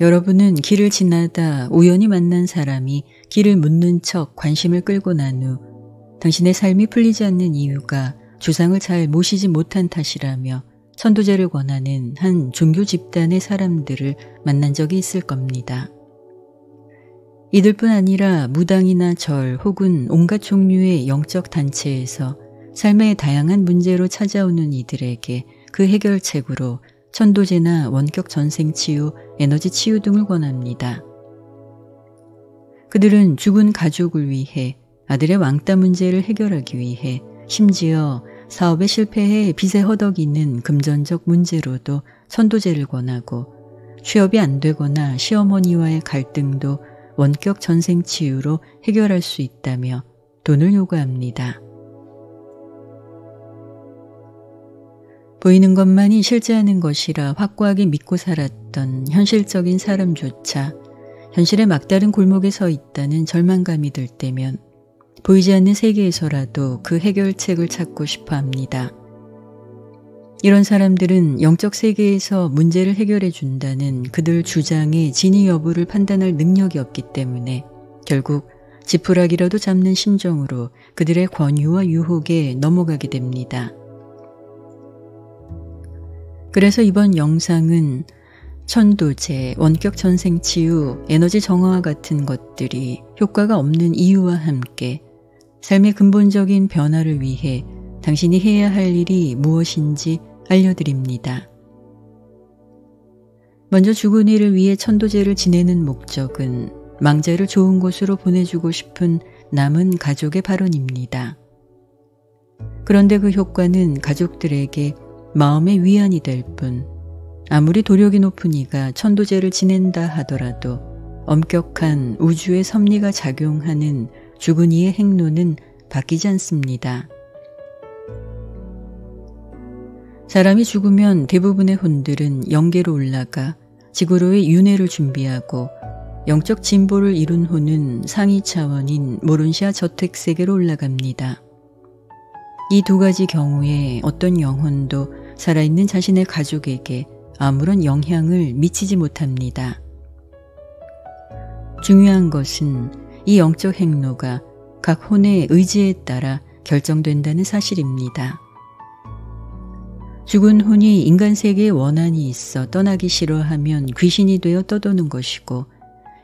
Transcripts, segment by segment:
여러분은 길을 지나다 우연히 만난 사람이 길을 묻는 척 관심을 끌고 난 후 당신의 삶이 풀리지 않는 이유가 주상을 잘 모시지 못한 탓이라며 천도제를 권하는 한 종교 집단의 사람들을 만난 적이 있을 겁니다. 이들뿐 아니라 무당이나 절 혹은 온갖 종류의 영적 단체에서 삶의 다양한 문제로 찾아오는 이들에게 그 해결책으로 천도제나 원격 전생치유, 에너지 치유 등을 권합니다. 그들은 죽은 가족을 위해, 아들의 왕따 문제를 해결하기 위해, 심지어 사업에 실패해 빚에 허덕이는 금전적 문제로도 천도제를 권하고, 취업이 안 되거나 시어머니와의 갈등도 원격 전생치유로 해결할 수 있다며 돈을 요구합니다. 보이는 것만이 실제하는 것이라 확고하게 믿고 살았던 현실적인 사람조차 현실의 막다른 골목에 서 있다는 절망감이 들 때면 보이지 않는 세계에서라도 그 해결책을 찾고 싶어 합니다. 이런 사람들은 영적 세계에서 문제를 해결해 준다는 그들 주장의 진위 여부를 판단할 능력이 없기 때문에 결국 지푸라기라도 잡는 심정으로 그들의 권유와 유혹에 넘어가게 됩니다. 그래서 이번 영상은 천도제, 원격 전생치유, 에너지 정화와 같은 것들이 효과가 없는 이유와 함께 삶의 근본적인 변화를 위해 당신이 해야 할 일이 무엇인지 알려드립니다. 먼저 죽은 이를 위해 천도제를 지내는 목적은 망자를 좋은 곳으로 보내주고 싶은 남은 가족의 발언입니다. 그런데 그 효과는 가족들에게 마음의 위안이 될 뿐 아무리 도력이 높은 이가 천도제를 지낸다 하더라도 엄격한 우주의 섭리가 작용하는 죽은 이의 행로는 바뀌지 않습니다. 사람이 죽으면 대부분의 혼들은 영계로 올라가 지구로의 윤회를 준비하고 영적 진보를 이룬 혼은 상위 차원인 모론시아 저택세계로 올라갑니다. 이 두 가지 경우에 어떤 영혼도 살아있는 자신의 가족에게 아무런 영향을 미치지 못합니다. 중요한 것은 이 영적 행로가 각 혼의 의지에 따라 결정된다는 사실입니다. 죽은 혼이 인간 세계에 원한이 있어 떠나기 싫어하면 귀신이 되어 떠도는 것이고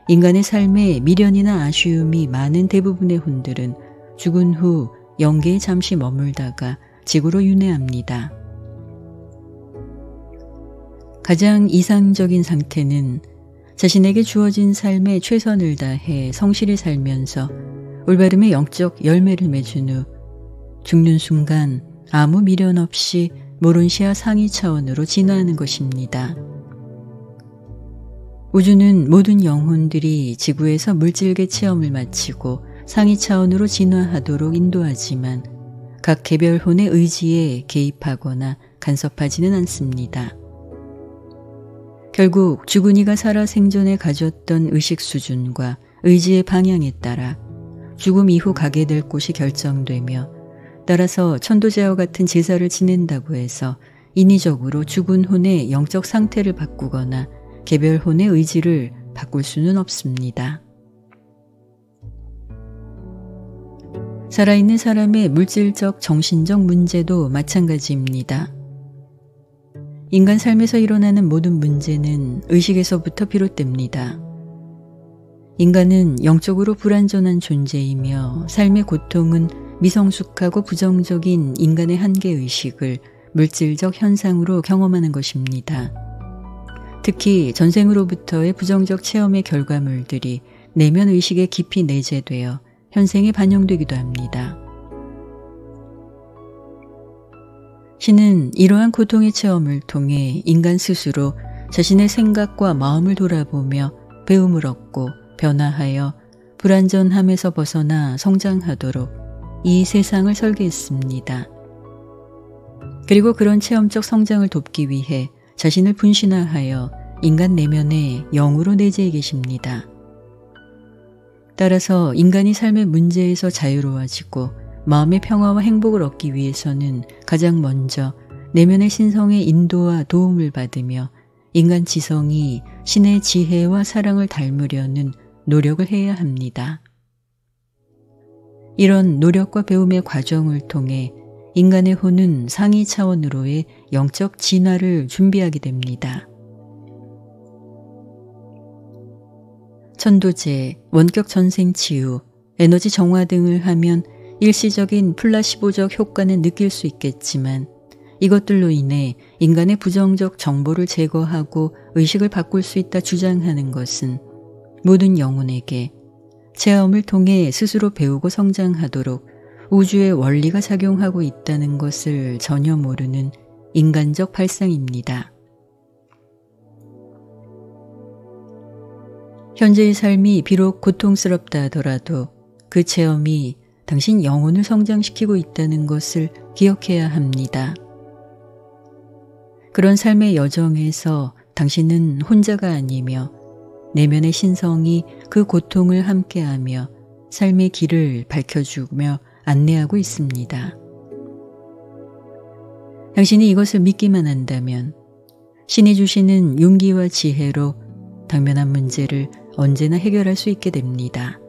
인간의 삶에 미련이나 아쉬움이 많은 대부분의 혼들은 죽은 후 영계에 잠시 머물다가 지구로 윤회합니다. 가장 이상적인 상태는 자신에게 주어진 삶에 최선을 다해 성실히 살면서 올바름의 영적 열매를 맺은 후 죽는 순간 아무 미련 없이 모론시아 상위 차원으로 진화하는 것입니다. 우주는 모든 영혼들이 지구에서 물질계 체험을 마치고 상위 차원으로 진화하도록 인도하지만 각 개별 혼의 의지에 개입하거나 간섭하지는 않습니다. 결국 죽은 이가 살아 생전에 가졌던 의식 수준과 의지의 방향에 따라 죽음 이후 가게 될 곳이 결정되며 따라서 천도제와 같은 제사를 지낸다고 해서 인위적으로 죽은 혼의 영적 상태를 바꾸거나 개별 혼의 의지를 바꿀 수는 없습니다. 살아있는 사람의 물질적, 정신적 문제도 마찬가지입니다. 인간 삶에서 일어나는 모든 문제는 의식에서부터 비롯됩니다. 인간은 영적으로 불완전한 존재이며 삶의 고통은 미성숙하고 부정적인 인간의 한계의식을 물질적 현상으로 경험하는 것입니다. 특히 전생으로부터의 부정적 체험의 결과물들이 내면 의식에 깊이 내재되어 현생에 반영되기도 합니다. 신은 이러한 고통의 체험을 통해 인간 스스로 자신의 생각과 마음을 돌아보며 배움을 얻고 변화하여 불완전함에서 벗어나 성장하도록 이 세상을 설계했습니다. 그리고 그런 체험적 성장을 돕기 위해 자신을 분신화하여 인간 내면에 영으로 내재해 계십니다. 따라서 인간이 삶의 문제에서 자유로워지고 마음의 평화와 행복을 얻기 위해서는 가장 먼저 내면의 신성의 인도와 도움을 받으며 인간 지성이 신의 지혜와 사랑을 닮으려는 노력을 해야 합니다. 이런 노력과 배움의 과정을 통해 인간의 혼은 상위 차원으로의 영적 진화를 준비하게 됩니다. 천도제, 원격 전생 치유, 에너지 정화 등을 하면 일시적인 플라시보적 효과는 느낄 수 있겠지만 이것들로 인해 인간의 부정적 정보를 제거하고 의식을 바꿀 수 있다 주장하는 것은 모든 영혼에게 체험을 통해 스스로 배우고 성장하도록 우주의 원리가 작용하고 있다는 것을 전혀 모르는 인간적 발상입니다. 현재의 삶이 비록 고통스럽다 하더라도 그 체험이 당신 영혼을 성장시키고 있다는 것을 기억해야 합니다. 그런 삶의 여정에서 당신은 혼자가 아니며 내면의 신성이 그 고통을 함께하며 삶의 길을 밝혀주며 안내하고 있습니다. 당신이 이것을 믿기만 한다면 신이 주시는 용기와 지혜로 당면한 문제를 언제나 해결할 수 있게 됩니다.